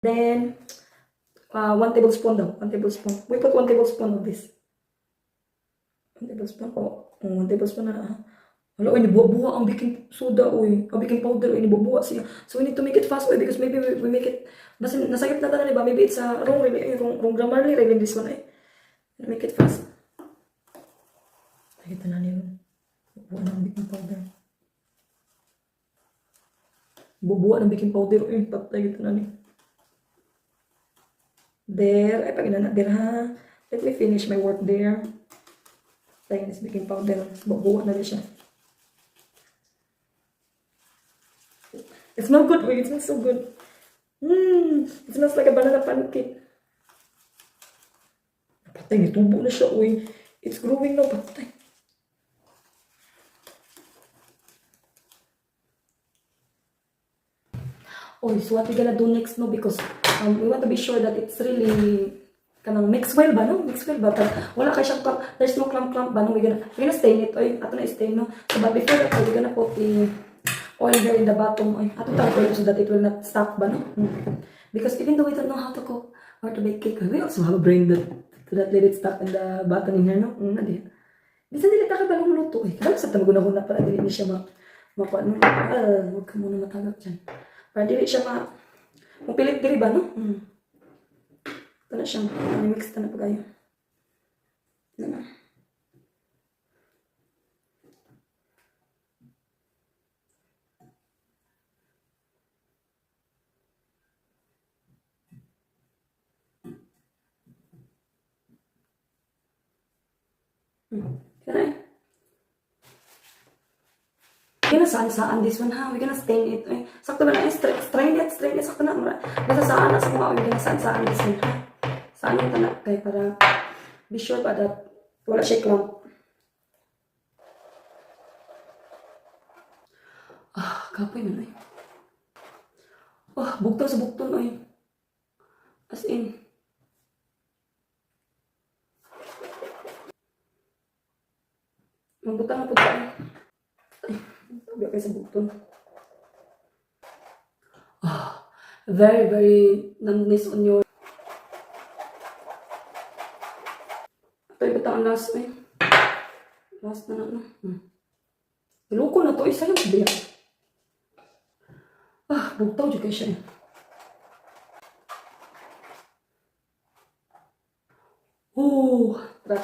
Then, 1 tablespoon daw. 1 tablespoon. We put 1 tablespoon of this. 1 tablespoon. Oh, 1 tablespoon na. Wala, oy, nibuwa ang baking soda, oy. Ang baking powder, oy, nibuwa siya. So, we need to make it fast, oy, because maybe we make it, basta nasagip na tayo, diba? Maybe it's wrong grammar, really, this one, eh. Make it fast. Nakita na niyo. Bubuwa ng baking powder. Bubuwa ng baking powder, oy. Patay, kita na niyo. There, ay, pag inanadir, ha. Let me finish my work there. Tayo this baking powder. Bubuwa na rin siya. It smells good. Wait, it smells so good. It smells like a banana pancake. Patay, tubo na siya. Uy, it's growing na. Patay. Oh, so what we gonna do next, no? Because we want to be sure that it's really kanang mix well ba, no? Mix well ba? Wala kay siyang clump. There's no clump ba, no? We're gonna stain it. Oy, ato na stain, no? So, but before that, we're gonna put the oil here in the bottom. Oy, ato tayo so that it will not stuck ba, no? Because even though we don't know how to cook or to bake cake, we also have a brain that let it stuck in the bottom in here, no? Adi. Bisan dili ta ka balong luto. Oy, kada sa tamaguna-guna para dili ni siya makuha, no? Huwag ka muna matagap dyan. Para dili siya mapilit diri ba, no? Ito na siya. Mix ito na pagayo. Ito na. Ito na. We're gonna saan this one, ha? We're gonna stain it. Ay, sakto ba na? Strain it. Sakto na. Basta saan na sa mga we're gonna saan this one, ha? Saan yung tanak kay para be sure ba that wala siya clump. Kapoy na, ay. Bugtong sa bugtong, ay. As in. Magbutang na po tayo. Ay, sabi kayo sa bugtong. Very, very numbness on your. Ito yung batang last, ay. Last na na. Iloko na to, isa yung sabihan. Bugtaw dyan kayo siya. Tara.